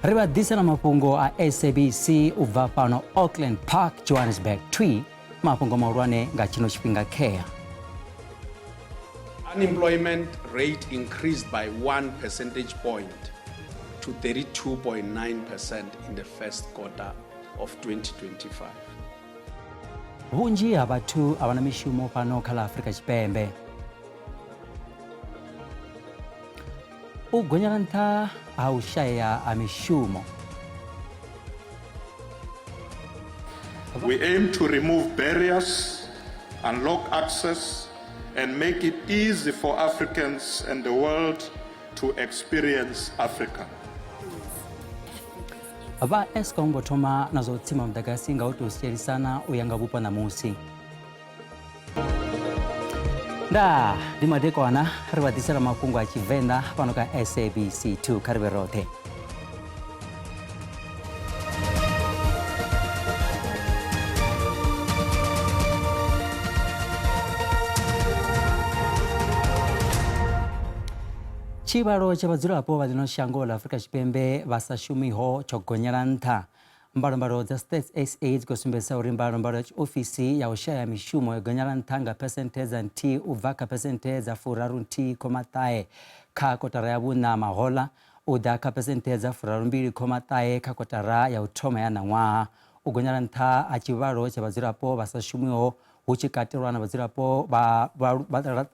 Riba disa na Mafhungo a SABC uva pano Auckland Park, Johannesburg twi Mafhungo maurwane nga chino chipinga kea. Unemployment rate increased by 1 percentage point to 32.9% in the first quarter of 2025. Bunji abatu abana mishumo pano kala Afrika Chipembe. Ugonyaranta au shaya amishumo. We aim to remove barriers, unlock access, and make it easy for Africans and the world to experience Africa. Aba Eskom botoma nazo tima mdagasi nga utu sana uyanga bupa na musi. Da, di madeko ana riba disera Mafhungo a Tshivenda pano ka SABC 2 karibe rote. Chibaro chabazulapo badino shango la Afrika Chipembe basashumiho chogonyaranta. Mbaro za States SA kusumbesa urimbaro ofisi ya ushaya mishumo ya gonyaranta nga percentage nti uvaka percentage furaru nti komatae kakotara ya buna mahola udaka percentage furaru mbili komatae kakotara ya utoma ya nangwa ugonyaranta achibaro chabazulapo basashumiho uchikatirwa na bazulapo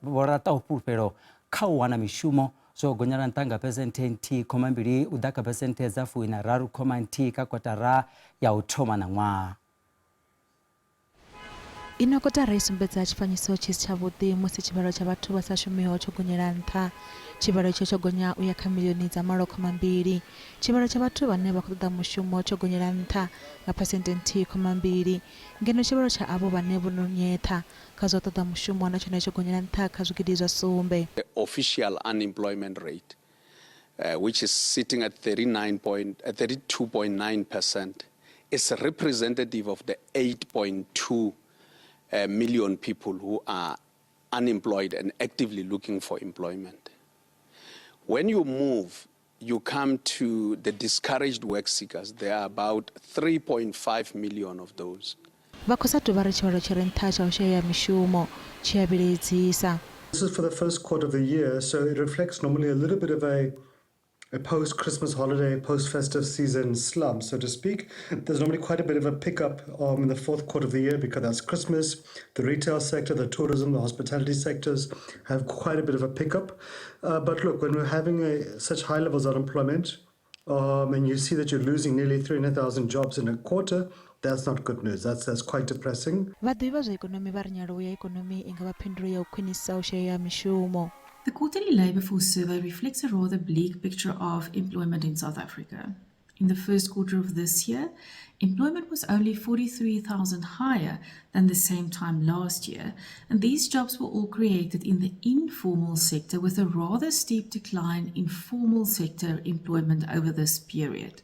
barata upulpero kawana mishumo so gonyaranta nga percentage komambiri udaka percentage fuina raru komanti kakotara ya utoma na ngwa. Inokotara isumbeza chifanyiso chischavuthi musi chibaro cha batu basashumiho chogonyaranta. Chibaro chogonya uyaka milioni za maro komambiri. Chibaro cha batu bane bakuda mushumo chogonyaranta nga percentage komambiri. Ngeno chibaro cha abo bane bunonyeta kazotoda mushumo na chone chogonyaranta kazukidizwa sumbe. The official unemployment rate, which is sitting at 32.9%, is representative of the 8.2 million people who are unemployed and actively looking for employment. When you move, you come to the discouraged work seekers. There are about 3.5 million of those. This is for the first quarter of the year, so it reflects normally a little bit of a post-Christmas holiday, post-festive season slump, so to speak. There's normally quite a bit of a pickup in the fourth quarter of the year because that's Christmas. The retail sector, the tourism, the hospitality sectors have quite a bit of a pickup. But look, when we're having such high levels of unemployment, and you see that you're losing nearly 300,000 jobs in a quarter, that's not good news. That's quite depressing. The quarterly labour force survey reflects a rather bleak picture of employment in South Africa. In the first quarter of this year, employment was only 43,000 higher than the same time last year, and these jobs were all created in the informal sector with a rather steep decline in formal sector employment over this period.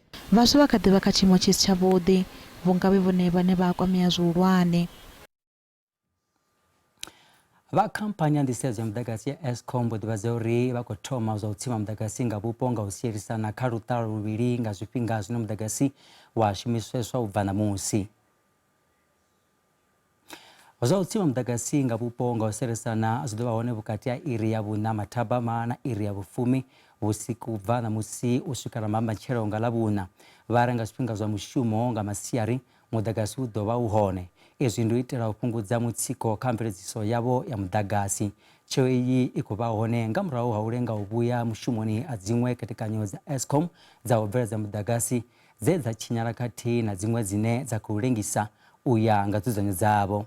Kampanya ndisezo mdagasi ya Eskom bodibazeuri bakotoma uza utima mdagasi nga buponga usierisa na karutaru rubiri nga zupinga zino mdagasi wa shimisweswa uvana musi. Uza utima mdagasi nga buponga usierisa na azudoba one bukati ya iri ya buna matabama na iri ya bufumi usiku uvana musi usukara mamba nchero nga labuna. Varanga zupinga za mushumo nga masiari mdagasi udoba uhone. Ezinduitera upunguza mutsiko kampereziso yabo ya mdagasi. Cheo iyi ikuba uhone ngamurao haurenga ubuya mushumoni azimwe katika nyoza Eskom za obera za mdagasi zeza chinyarakati na zimwe zine za kurengisa uya ngatuzanyo zabo.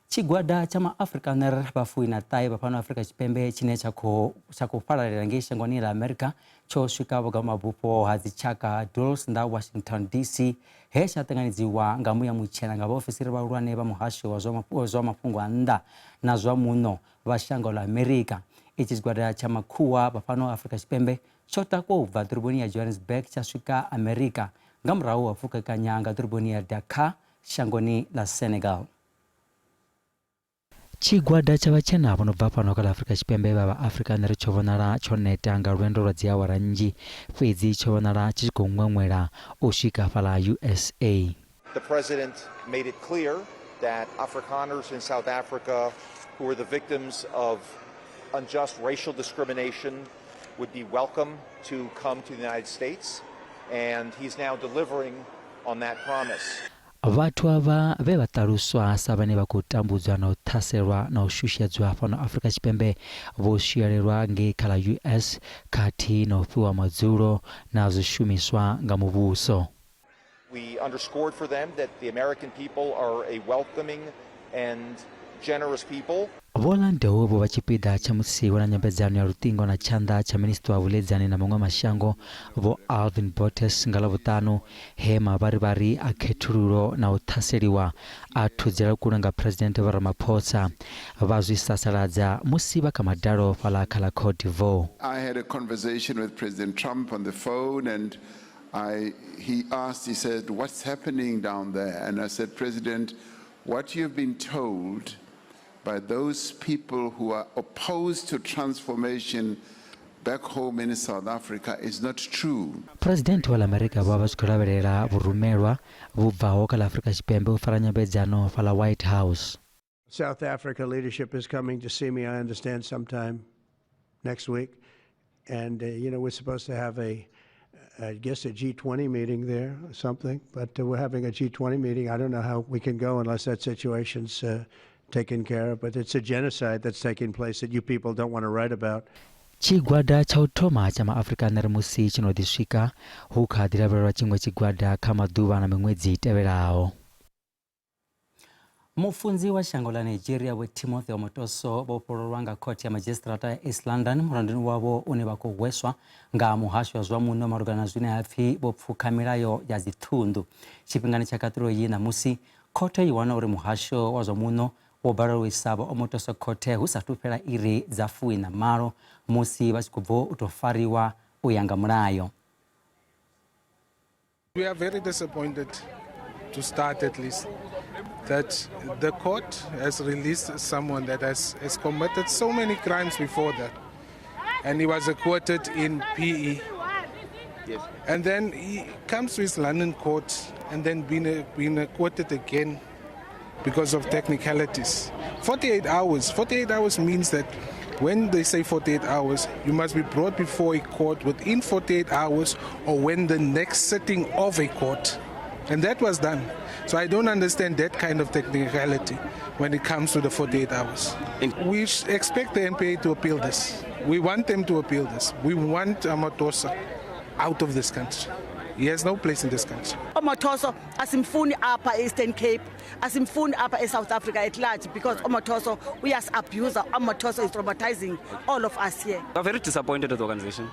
Chigwada chama Afrikaner bafuina tai bapano Afrika Chipembe chine chako paralelangisha ngwani la Amerika cho shika bogama bupo hazichaka Dulles nda Washington DC hesha tenganiziwa ngamu ya muchena ngabo ofisiri barwane ba muhashi wa Mafhungo anda na zwa muno bashango la Amerika. Ichigwada chama kuwa bapano Afrika Chipembe chota ko uva turboni ya Johannesburg cha shika Amerika ngamrao afuka kanyanga turboni ya Dakar shangoni la Senegal. chigwada chavachena vanobva pano kala Africa Chipembe vava Africa neri chovonala choneta nga lwendo lwa dziawara nnji fedzi chovonala chichigomwemwera osvika fala USA. The president made it clear that Afrikaners in South Africa who were the victims of unjust racial discrimination would be welcome to come to the United States, and he's now delivering on that promise. Vatu ava vevataluswa savane vakutambudzwa na uthaselwa na ushushedzwa pano Africa Chipembe voshialelwa ngekhala US kati na upiwa madzulo na zishumiswa nga mubuso. We underscored for them that the American people are a welcoming and generous people. Volandewo vo vachipida cha musiwo na nyambedzano ya lutingo na chanda cha minister wa vuledzani na mang'wa mashango vo Alvin Botes ngalavutano hema vari akhethululo na uthaseliwa athudzela kulanga president wa Ramaphosa vazwisasaladza musi vakamadalo fala khala Cote d'Ivoire. I had a conversation with President Trump on the phone, and he said, what's happening down there? And I said, President, what you've been told by those people who are opposed to transformation back home in South Africa is not true. President wa America baba skulavelela vurumelwa vubvaho kala Africa Chipembe ufala nyambedzano fala White House. South Africa leadership is coming to see me, I understand, sometime next week. And, we're supposed to have I guess a G20 meeting there or something, but we're having a G20 meeting. I don't know how we can go unless that situation's taken care of, but it's a genocide that's taking place that you people don't want to write about. Chigwada cha utoma cha maafrika nari musi chinodisvika hukhadiraverwa chimwe chigwada kamaduva na mimwedzi iteverawo. Mufunzi wa shango la Nigeria we Timothy Omotoso vopololwa nga koti ya magistrata ya East London murandini wavo une vakogweswa nga muhasho wa zwamuno malugana zwine hafi vopfukamirayo ya zithundu. Chipingani cha katiro yina musi kote iwana uri muhasho wa zwamuno wobalalisaba Omotoso kote husatupela iri za fuwi na malo musi vachikubvo utofariwa uyanga mulayo. We are very disappointed, to start at least, that the court has released someone that has committed so many crimes before that. And he was acquitted in PE. Yes. And then he comes to his London court and then been acquitted again because of technicalities. 48 hours. 48 hours means that when they say 48 hours, you must be brought before a court within 48 hours or when the next sitting of a court. And that was done. So I don't understand that kind of technicality when it comes to the 48 hours. We expect the MPA to appeal this. We want them to appeal this. We want Omotoso out of this country. He has no place in this country. Omotoso asimfuni apa Eastern Cape, asimfuni apa South Africa at large, because Omotoso, we as abuser, Omotoso is traumatizing all of us here. We are very disappointed with the organization,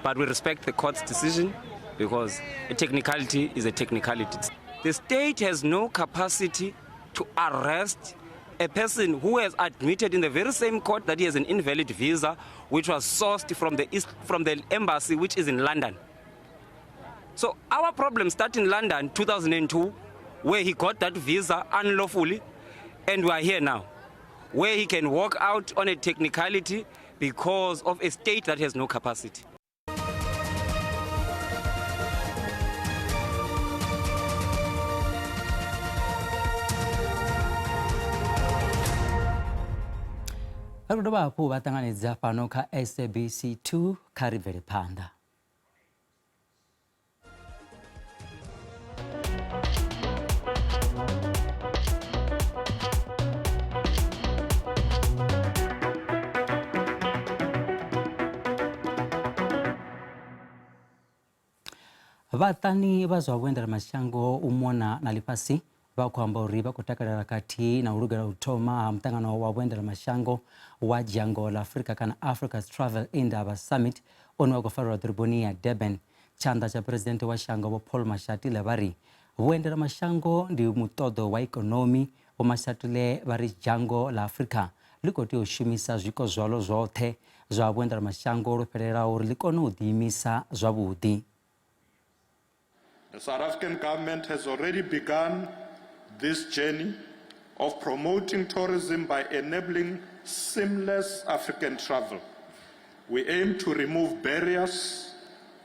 but we respect the court's decision because a technicality is a technicality. The state has no capacity to arrest a person who has admitted in the very same court that he has an invalid visa, which was sourced from the embassy, which is in London. So our problem started in London 2002, where he got that visa unlawfully, and we are here now, where he can walk out on a technicality because of a state that has no capacity. Varudoba apo vatanganidza pano ka SABC 2 karivere panda. Vatani vazwavwendera mashango umona na lipasi vakwamba uri vakutakala kati na urugera utoma mtangano wa wendera mashango wa jango la Africa kana Africa's Travel Indaba Summit onu wakufarwa driboni ya Durban. Chanda cha presidenti wa shango wa Paul Mashatile vari wendera mashango ndi mutodo wa ekonomi wa Mashatile vari jango la Africa liko ti ushimisa zwiko zwalo zote zwa wendera mashango ruperera uri liko no udimisa zwabudi. The South African government has already begun this journey of promoting tourism by enabling seamless African travel. We aim to remove barriers,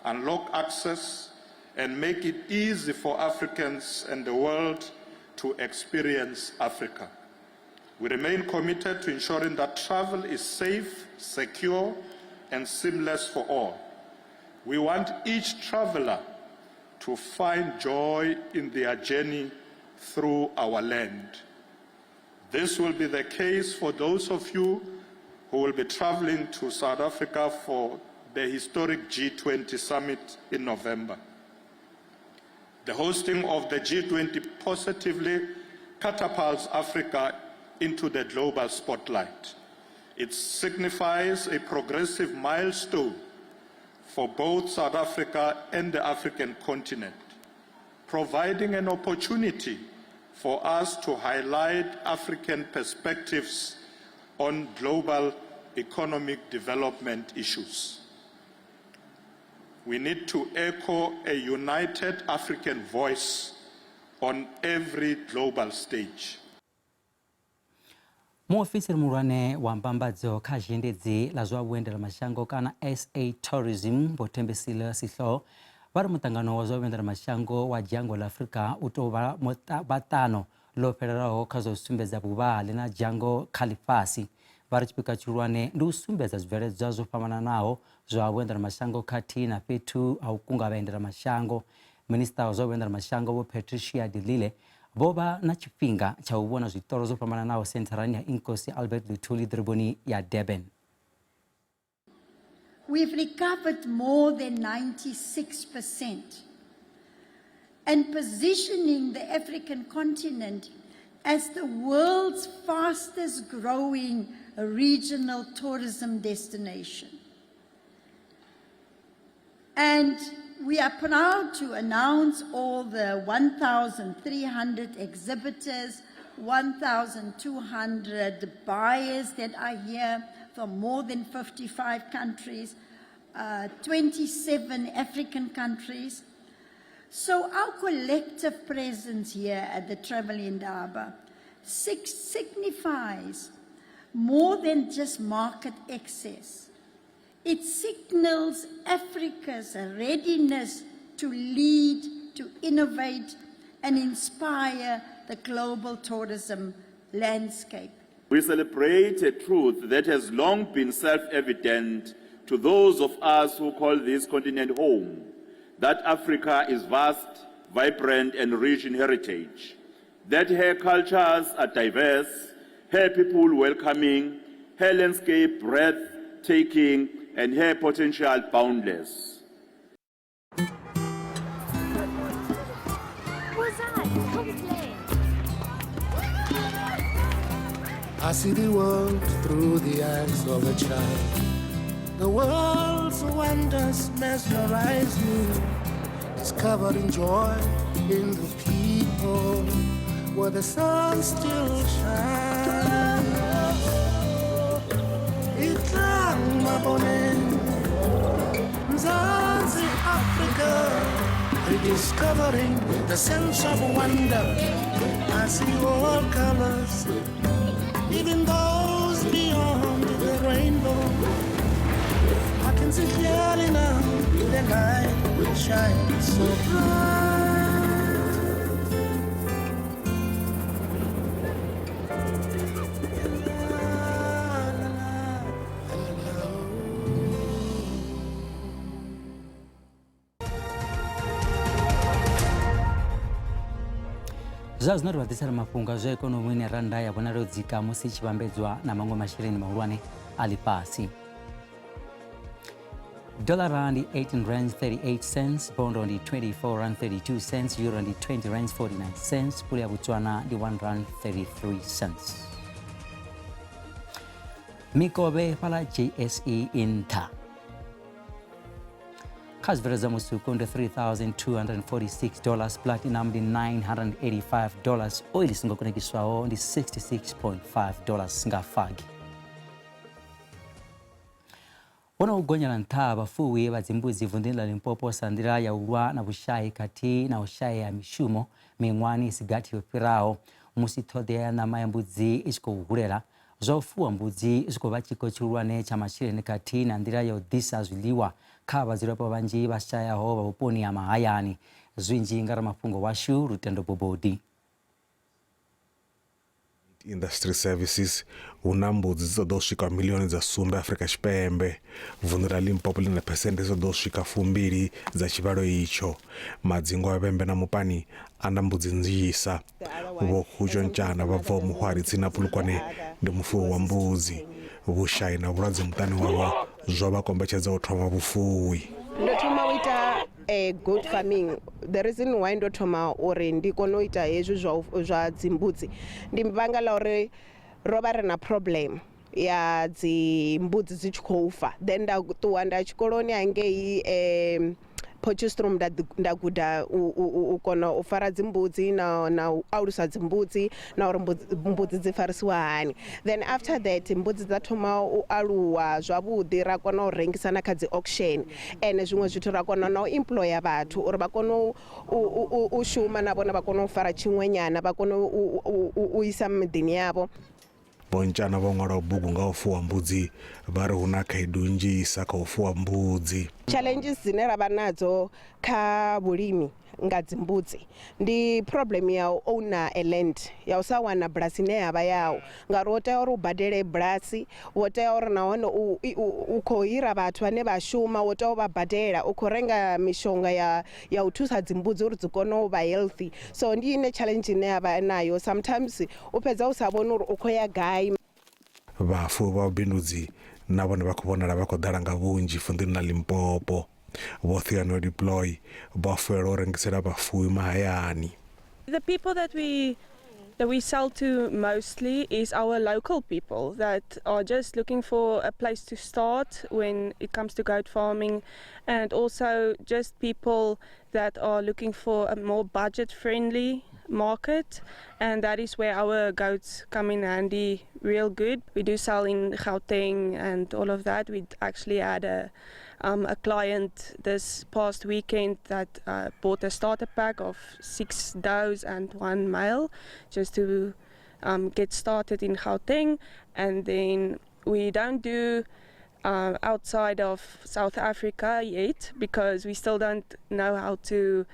unlock access, and make it easy for Africans and the world to experience Africa. We remain committed to ensuring that travel is safe, secure, and seamless for all. We want each traveler to find joy in their journey through our land. This will be the case for those of you who will be traveling to South Africa for the historic G20 summit in November. The hosting of the G20 positively catapults Africa into the global spotlight. It signifies a progressive milestone for both South Africa and the African continent, providing an opportunity for us to highlight African perspectives on global economic development issues. We need to echo a united African voice on every global stage. Muofisiri mulwane wa mbambadzo kha zhendedzi la zwa vhuendela mashango kana SA Tourism potembesila sihlo vari mutangano wa zwa vhuendela mashango wa dzhango la Afrika u tou vha batano lo fhelelaho kha zwa sumbedza vhuvhali na dzhango kha ḽifhasi. Vari tshipikwa tshihulwane ndi u sumbedza zwibveledzwa zwo fhambananaho zwa vhuendela mashango khathihi na fhethu ha u kunga vhaendela mashango. Minista wa zwa vhuendela mashango Vho Patricia de Lille vho vha na tshifhinga tsha u vhona zwiṱolo zwo fhambananaho sentharani ya Inkosi Albert Luthuli ḓoroboni ya Durban. We've recovered more than 96% and positioning the African continent as the world's fastest growing regional tourism destination. And we are proud to announce all the 1,300 exhibitors, 1,200 buyers that are here from more than 55 countries, 27 African countries. So our collective presence here at the Travel Indaba signifies more than just market access. It signals Africa's readiness to lead, to innovate, and inspire the global tourism landscape. We celebrate a truth that has long been self-evident to those of us who call this continent home, that Africa is vast, vibrant, and rich in heritage, that her cultures are diverse, her people welcoming, her landscape breathtaking, and her potential boundless. I see the world through the eyes of a child. The world's wonders mesmerize me, discovering joy in the people where the sun still shines. Mzansi Africa, rediscovering the sense of wonder. I see all colors, even those beyond the rainbow. I can see clearly now, the light will shine so bright. Zwa zwino ri vhaḓisela mafhungo zwa ikonomi ya randa ya vhonala yo dzika musi tshi vhambedzwa na maṅwe masheleni mahulwane a ḽifhasi. Dollar rand 18 rands 38 cents, bond ndi 24 rand 32 cents, euro ndi 20 rands 49 cents, pula ya Botswana ndi 1 rand 33 cents. Mikovhe fhala JSE Inter. Kha zwibveledzwa musuku ndi $3,246, platinum ndi $985, oil singo konekiswaho ndi $66.5 nga fagi. Wona u gonya nṱha vhafuwi vha dzimbudzi vunḓuni ḽa Limpopo sa nḓila ya u lwa na vhushai khathihi na u shaya mishumo miṅwahani i si gathi yo fhiraho. musi ṱhoḓea ya ṋama ya mbudzi i tshi khou hulela zwa u fuwa mbudzi zwi khou vha tshiko tshihulwane tsha masheleni khathihi na nḓila ya u ḓisa zwiḽiwa kha vhadzulapo vhanzhi vha shayaho vha vhuponi ha mahayani. Zwinzhi nga ramafhungo washu Lutendo Bobodi. Industry services huna mbudzi dzo ḓo swika milioni dza sumbe Afrika Tshipembe. Vunḓu ḽa Limpopo ḽi na phesenthe dzo ḓo swika 2 dza tshivhalo itsho. Madzingo a Vhembe na Mupani ana mbudzi nnzhisa. Vho Khutshontsana vha bvaho Muhwari tsini na Pulukwane ndi mufuwi wa mbudzi. Vhushayi na vhulwadze muṱani wavho zwo vha kombetshedza u thoma vhufuwi. Ndo thoma u ita goat farming. The reason why ndo thoma uri ndi kone u ita hezwi zwa dzimbudzi ndi vhanga ḽa uri ro vha ri na problem ya dzimbudzi dzi tshi khou fa. Then nda ṱuwa nda tshikoloni hangei Potchefstroom nda guda u kona u fara dzimbudzi na u alusa dzimbudzi na uri mbudzi dzi farisiwa hani. Then after that mbudzi dza thoma u aluwa zwavhuḓi ra kona u rengisa na kha dzi auction ene zwiṅwe zwithu ra kona na u employa vhathu uri vha kone u shuma na vhone vha kone u fara tshiṅwenyana vha kone u isa miḓini yavho. Bontshana vha ṅwala bugu nga u fuwa mbudzi vha ri huna khaedu nnzhisa kha u fuwa mbudzi. Challenges dzine ra vha nadzo kha vhulimi nga dzimbudzi ndi problem ya u owner a land ya u sa wana bulasi ine yavha yawo ngauri wo tea uri u badele bulasi wo tea uri nahone u khou hira vhathu vhane vha shuma wo tea u vha badela u khou renga mishonga ya u thusa dzimbudzi uri dzi kone u vha healthy. So ndi ine challenge ine yavha nayo sometimes u fhedza u sa vhoni uri u khou ya gai. Vhafuwi vha vhubindudzi na vhone vha khou vhonala vha khou ḓala nga vhunzhi vunḓuni ḽa Limpopo. Vhoṱhe ano deploy vha fuela u rengisela vhafuwi mahayani. The people that we sell to mostly is our local people that are just looking for a place to start when it comes to goat farming, and also just people that are looking for a more budget-friendly market, and that is where our goats come in handy real good. We do sell in Gauteng and all of that. We actually had a client this past weekend that bought a starter pack of 6 does and 1 male just to get started in Gauteng. And then we don't do outside of South Africa yet because we still don't know how to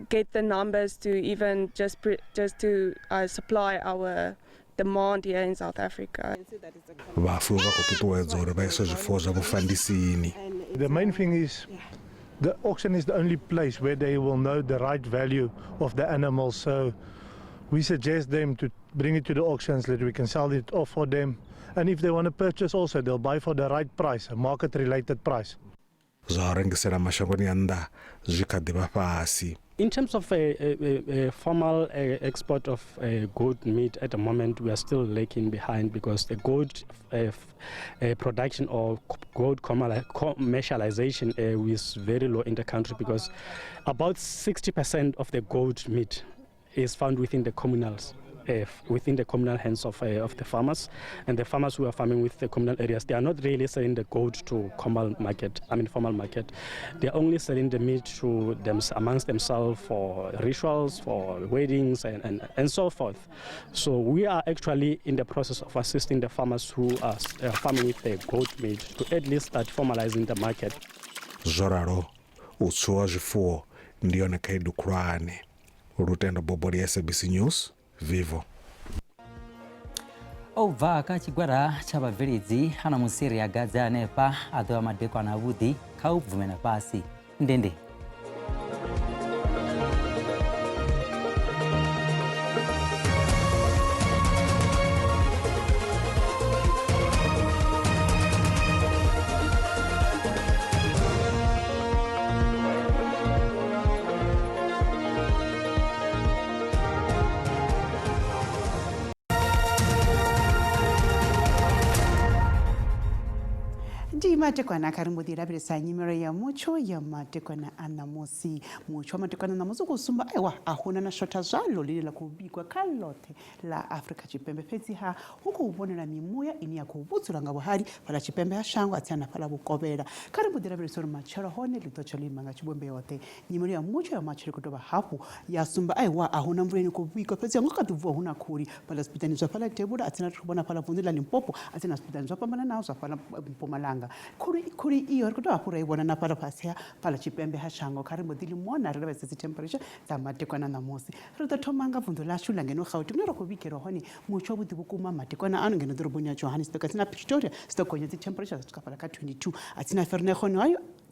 get the numbers to even just to supply our demand here in South Africa. The main thing is the auction is the only place where they will know the right value of the animals. So we suggest them to bring it to the auctions that we can sell it off for them. And if they want to purchase also, they'll buy for the right price, a market-related price. In terms of a formal export of goat meat at the moment, we are still lagging behind because the goat production or goat commercialization is very low in the country because about 60% of the goat meat is found within the communals. Within the communal hands of the farmers, and the farmers who are farming with the communal areas, they are not really selling the goat to formal market. They are only selling the meat to them amongst themselves for rituals, for weddings, and so forth. So we are actually in the process of assisting the farmers who are farming with the goat meat to at least start formalizing the market. Zoraro, utsuwa zvifuwo ndiyo khaedu khulwane. Lutendo Bobodi, SABC News. Vivo. Obva ka chigwada cha vabveredzi ana musiri ya gadza anepa adwa madeko anavudi ka ubvumena pasi ndende. matekwana kari mbodi lavhelesa nyimelo ya mutsho ya matekwana a ṋamusi. Mutsho wa matekwana a ṋamusi kusumba aiwa ahuna na shota zwalo line la khou bikwa kha ḽoṱhe la Afrika Tshipembe. Fhedziha hu khou vhonala mimuya ine ya khou vhudzula nga vhuhali fhaḽa tshipembe ha shango atsia na fhaḽa vhukovhela. Kari mbodi lavhelesa uri matshelo hone ḽi ḓo tsha ḽo ima nga tshivhumbe yoṱhe. Nyimelo ya mutsho ya matshelo i khou dovha hafhu ya sumba aiwa ahuna mvula ine khou bikwa fhedziha nga kha ḓi vuwa huna khuli fhaḽa zwipiḓani zwa fhaḽa Tevhula atsina ri khou vhona fhaḽa vunḓu ḽa Limpopo atsina zwipiḓani zwa fhambananaho zwa fhaḽa Mpumalanga. Khuli iyo ri khou dovha hafhu ra i vhona na fhaḽa fhasi ha fhaḽa tshipembe ha shango. Kha ri mbo ḓi ḽi mona ri lavhelesa dzi temperature dza matekwana ṋamusi. Ri ḓo thoma nga vunḓu ḽashu ḽa ngeno Gauteng hune ra khou vhikela hone mutsho wavhuḓi vhukuma matekwana ano ngeno ḓoroboni ya Johannesburg atsina Pretoria dzi ḓo gonya dzi temperature dza swika fhaḽa kha 22 atsina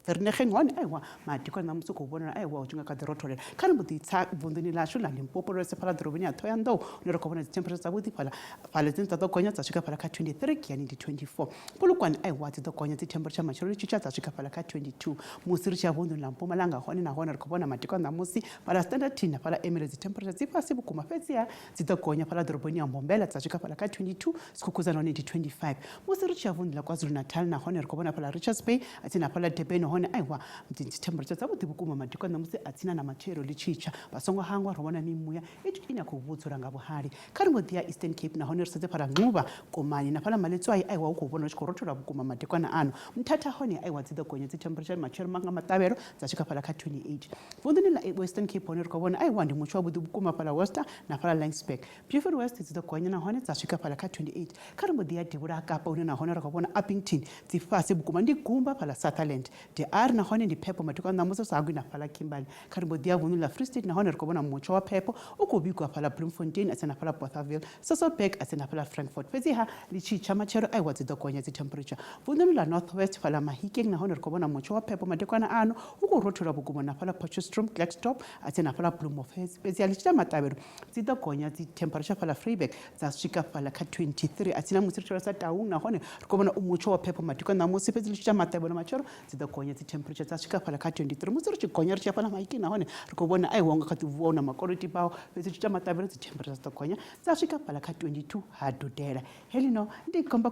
Vereeniging hone aiwa matekwana ṋamusi khou vhonala aiwa hu tshi nga kha ḓi rotholela. Kha ri mbo ḓi tsa vunḓuni ḽashu ḽa Limpopo ri fhaḽa ḓoroboni ya Thohoyandou hune ra khou vhona dzi temperature dzavhuḓi fhaḽa dzine dza ḓo gonya dza swika fhaḽa kha 23 yani ndi 24. Polokwane aiwa dzi ḓo gonya dzi temperature matshelo ri tshitsha dza swika fhaḽa kha 22. Musi ri tshi ya vunḓuni ḽa Mpumalanga hone nahone ri khou vhona matekwana ṋamusi fhaḽa Standerton na fhaḽa Emirates dzi temperature dzi fhasi vhukuma fhedziha dzi ḓo gonya fhaḽa ḓoroboni ya Mbombela dza swika fhaḽa kha 22 Sekhukhuzani hone ndi 25. Musi ri tshi ya vunḓu ḽa KwaZulu Natal nahone ri khou vhona fhaḽa Richards Bay atsina fhaḽa Durban hone aiwa dzi temperature dzavhuḓi vhukuma matekwana ṋamusi atsina na matshelo ḽi tshitsha vha songo hangwa ri vhona mimuya ine ya khou vhudzula nga vhuhali. Kha ri mbo ḓi ya Eastern Cape nahone ri sedze fhaḽa Ncuva Komani na fhaḽa Maletswai aiwa hu khou vhona ri tshi khou rothola vhukuma matekwana ano. Mthatha hone aiwa dzi ḓo gonya dzi temperature matshelo manga maṱavhelo dza swika fhaḽa kha 28. Vunḓuni ḽa Western Cape hone ri khou vhona aiwa ndi mutsho wavhuḓi vhukuma fhaḽa Wester na fhaḽa Laingsburg. Beaufort West dzi ḓo gonya nahone dza swika fhaḽa kha 28. Kha ri mbo ḓi ya Devhula ha Kapa hune nahone ri khou vhona Upington dzi fhasi vhukuma ndi Gumba fhaḽa Sutherland. DR nahone ndi phepho matekwana ṋamusi sagwi na fhaḽa Kimberley. Kha ri mbo ḓi ya vunḓu ḽa Free State nahone ri khou vhona mutsho wa phepho u khou bikwa fhaḽa Bloemfontein atsina fhaḽa Bothaville Sasolburg atsina fhaḽa Frankfurt. Fhedziha ḽi tshitsha matshelo aiwa dzi ḓo gonya dzi temperature. Vunḓuni ḽa North West fhaḽa Mahikeng nahone ri khou vhona mutsho wa phepho matekwana ano u khou rothola vhukuma na fhaḽa Potchefstroom Klerksdorp atsina fhaḽa Bloemhof. Fhedziha ḽi tshita maṱavhelo dzi ḓo gonya dzi temperature fhaḽa Vryburg dza swika fhaḽa kha 23 atsina musi ri tshi vhesa Taung nahone ri khou vhona mutsho wa phepho matekwana ṋamusi fhedzi ḽi tshita maṱavhelo matshelo dzi ḓo gonya dzi temperature dza swika fhaḽa kha 23. Musi ri tshi gonya ri tshi ya fhaḽa Mahikeng nahone ri khou vhona aiwa nga kha ḓi vuwa na makoloti bao fhedzi tshi ita maṱavhelo dzi temperature dzi ḓo gonya dza swika fhaḽa kha 22 ha dudela. Helino ndi komba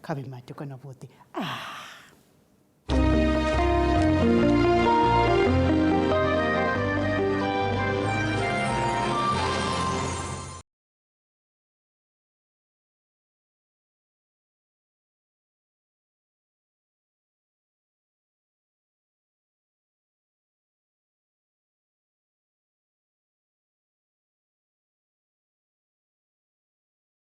kha vhe matekwana vhuḓi.